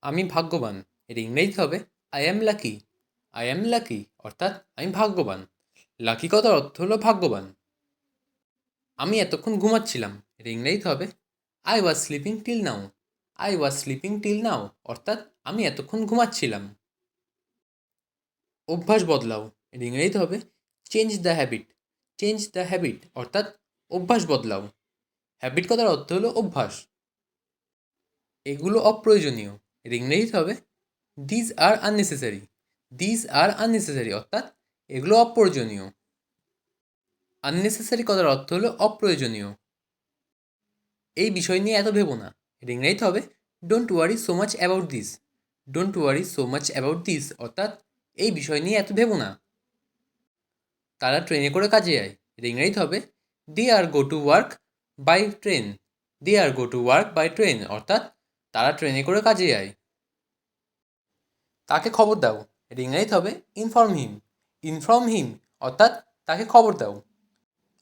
আমি ভাগ্যবান এর ইংরেজি হবে I am lucky. I am lucky অর্থাৎ আমি ভাগ্যবান। লাকি কথার অর্থ হলো ভাগ্যবান। আমি এতক্ষণ ঘুমাচ্ছিলাম এর ইংরেজি হবে I was sleeping till now. I was sleeping till now অর্থাৎ আমি এতক্ষণ ঘুমাচ্ছিলাম। অভ্যাস বদলাও এর ইংরেজি হবে change the habit. Change the habit অর্থাৎ অভ্যাস বদলাও। হ্যাবিট কথার অর্থ হলো অভ্যাস। এগুলো অপ্রয়োজনীয় এর ইংরেজি হবে these are unnecessary. These are unnecessary অর্থাৎ এগুলো অপ্রয়োজনীয়। আননেসেসারি কথার অর্থ হলো অপ্রয়োজনীয়। এই বিষয় নিয়ে এত ভেবো না এর ইংরেজি হবে don't worry so much about this. Don't worry so much about this অর্থাৎ এই বিষয় নিয়ে এত ভেবো না। তারা ট্রেনে করে কাজে যায় এর ইংরেজি হবে they are go to work by train. They are go to work by train অর্থাৎ তারা ট্রেনে করে কাজে যায়। তাকে খবর দাও এর ইংরেজি হবে ইনফর্ম হিম। ইনফর্ম হিম অর্থাৎ তাকে খবর দাও।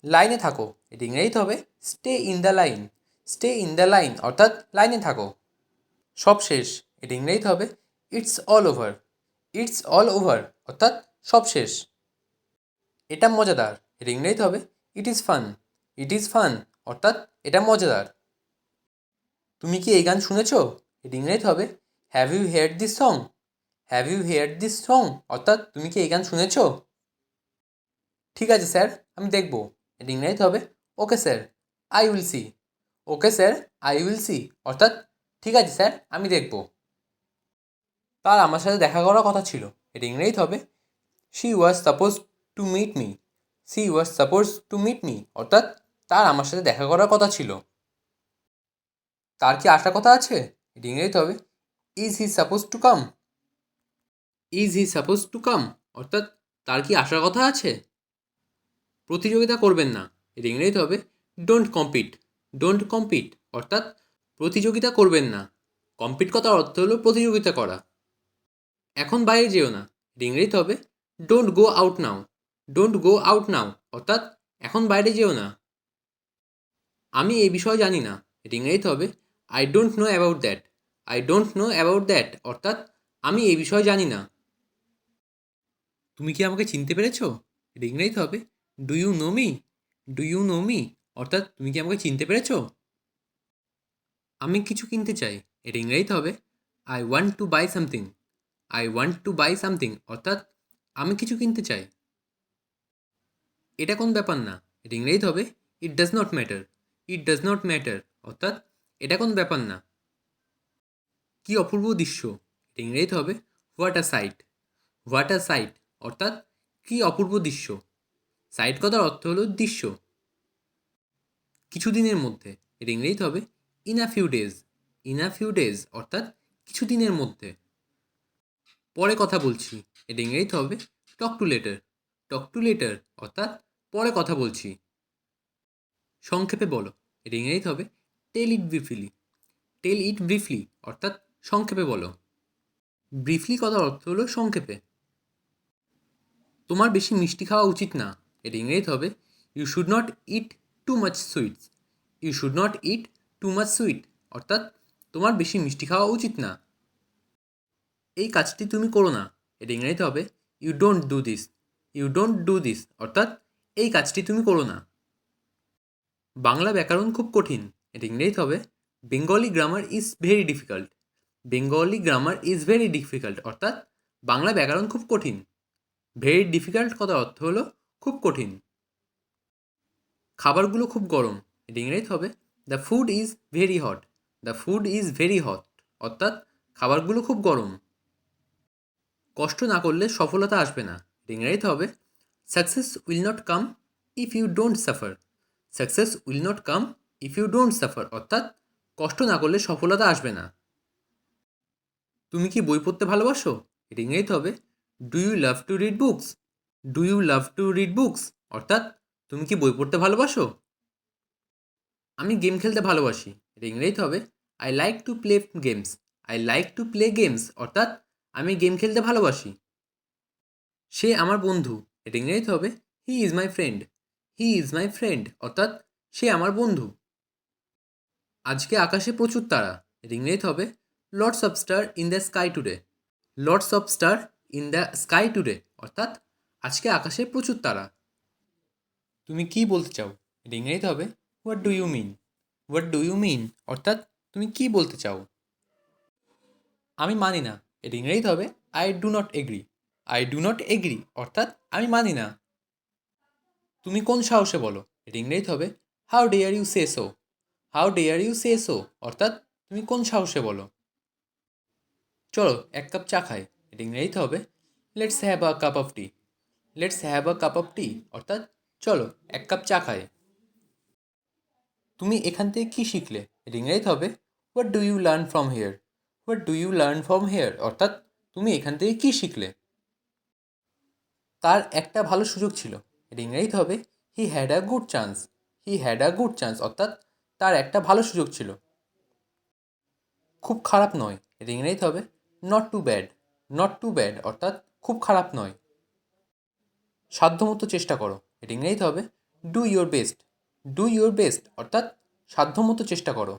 লাইনে থাকো এর ইংরেজি হবে stay in the line. Stay in the line অর্থাৎ লাইনে থাকো। সব শেষ এর ইংরেজি হবে it's all over. It's all over অর্থাৎ সব শেষ। এটা মজাদার এর ইংরেজি হবে it is fun. It is fun অর্থাৎ এটা মজাদার। তুমি কি এই গান শুনেছো এর ইংরেজি হবে have you heard this song. Have you heard this song অর্থাৎ তুমি কি এই গান শুনেছো। ঠিক আছে স্যার, আমি দেখব এর ইংরেজি হবে okay sir, I will see. Okay sir, I will see অর্থাৎ ঠিক আছে স্যার, আমি দেখব। তার আমার সাথে দেখা করার কথা ছিল এর ইংরেজি হবে she was suppose to meet me. She was suppose to meet me অর্থাৎ তার আমার সাথে দেখা করার কথা ছিল। তার কি আসার কথা আছে এর ইংরেজি হবে is he suppose to come. Is he suppose to come অর্থাৎ তার কি আসার কথা আছে। প্রতিযোগিতা করবেন না এর ইংরেজি হবে ডোন্ট কম্পিট। ডোন্ট কম্পিট অর্থাৎ প্রতিযোগিতা করবেন না। কম্পিট কথার অর্থ হলো প্রতিযোগিতা করা। এখন বাইরে যেও না এর ইংরেজি হবে don't go out now. Don't go out now অর্থাৎ এখন বাইরে যেও না। আমি এই বিষয়ে জানি না এর ইংরেজি হবে I don't know about that. I don't know about that অর্থাৎ আমি এই বিষয়ে জানি না। তুমি কি আমাকে চিনতে পেরেছো এর ইংরেজি হবে do you know me. Do you know me অর্থাৎ তুমি কি আমাকে চিনতে পেরেছো। আমি কিছু কিনতে চাই এর ইংরেজি হবে I want to buy something. I want to buy something অর্থাৎ আমি কিছু কিনতে চাই। এটা কোন ব্যাপার না এর ইংরেজি হবে it does not matter. It does not matter অর্থাৎ এটা কোন ব্যাপার না। কি অপূর্ব দৃশ্য এর ইংরেজি হবে what a sight. What a sight অর্থাৎ কি অপূর্ব দৃশ্য। সাইট কথার অর্থ হলো দৃশ্য। কিছুদিনের মধ্যে এর ইংরেজি হবে in a few days. In a few days অর্থাৎ কিছুদিনের মধ্যে। পরে কথা বলছি এর ইংরেজি হবে talk to letter. Talk to letter অর্থাৎ পরে কথা বলছি। সংক্ষেপে বলো এর ইংরেজি হবে টেল ইট ব্রিফলি। টেল ইট ব্রিফলি অর্থাৎ সংক্ষেপে বলো। ব্রিফলি কথার অর্থ হলো সংক্ষেপে। তোমার বেশি মিষ্টি খাওয়া উচিত না এর ইংরেজি হবে you should not eat too much sweets. You should not eat too much sweet অর্থাৎ তোমার বেশি মিষ্টি খাওয়া উচিত না। এই কাজটি তুমি করো না এর ইংরেজি হবে you don't do this. You don't do this অর্থাৎ এই কাজটি তুমি করো না। বাংলা ব্যাকরণ খুব কঠিন এর ইংরেজি হবে Bengali grammar is very difficult. Bengali grammar is very difficult অর্থাৎ বাংলা ব্যাকরণ খুব কঠিন। ভেরি ডিফিকাল্ট কথার অর্থ হলো খুব কঠিন। খাবারগুলো খুব গরম এর ইংরেজি হবে the food is very hot. The food is very hot অর্থাৎ খাবারগুলো খুব গরম। কষ্ট না করলে সফলতা আসবে না এর ইংরেজি হবে success will not come if you don't suffer. Success will not come if you don't suffer অর্থাৎ কষ্ট না করলে সফলতা আসবে না। তুমি কি বই পড়তে ভালোবাসো এর ইংরেজি হবে do you love to read books. Do you love to read books অর্থাৎ তুমি কি বই পড়তে ভালোবাসো। আমি গেম খেলতে ভালোবাসি এর ইংরেজি হবে I like to play games. I like to play games অর্থাৎ আমি গেম খেলতে ভালোবাসি। সে আমার বন্ধু এর ইংরেজি হবে he is my friend. He is my friend অর্থাৎ সে আমার বন্ধু। আজকে আকাশে প্রচুর তারা এর ইংরেজি হবে lots of star in the sky today. Lots of star in the sky today অর্থাৎ আজকে আকাশে প্রচুর তারা। তুমি কি বলতে চাও, এটা ইংরেজিতে হবে what do you mean. What do you mean অর্থাৎ তুমি কি বলতে চাও। আমি মানি না, এটা ইংরেজিতে হবে I do not agree. I do not agree অর্থাৎ আমি মানি না। তুমি কোন সাহসে বলো, এটা ইংরেজিতে হবে how dare you say so. How dare you say so অর্থাৎ তুমি কোন সাহসে বলো। চলো এক কাপ চা খাই, এটা ইংরেজিতে হবে let's have a cup of tea. Let's have a cup of tea অর্থাৎ চলো এক কাপ চা খাই। তুমি এখান থেকে কী শিখলে, এটা ইংরেজিতে হবে what do you learn from here. What do you learn from here অর্থাৎ তুমি এখান থেকে কী শিখলে। তার একটা ভালো সুযোগ ছিল, এটা ইংরেজিতে হবে he had a good chance. He had a good chance অর্থাৎ তার একটা ভালো সুযোগ ছিল। খুব খারাপ নয়, এটা ইংরেজিতে হবে not too bad. Not too bad অর্থাৎ খুব খারাপ নয়। সাধ্যমতো চেষ্টা করো, এটা ইংরেজিতে হবে do your best. Do your best অর্থাৎ সাধ্যমতো চেষ্টা করো।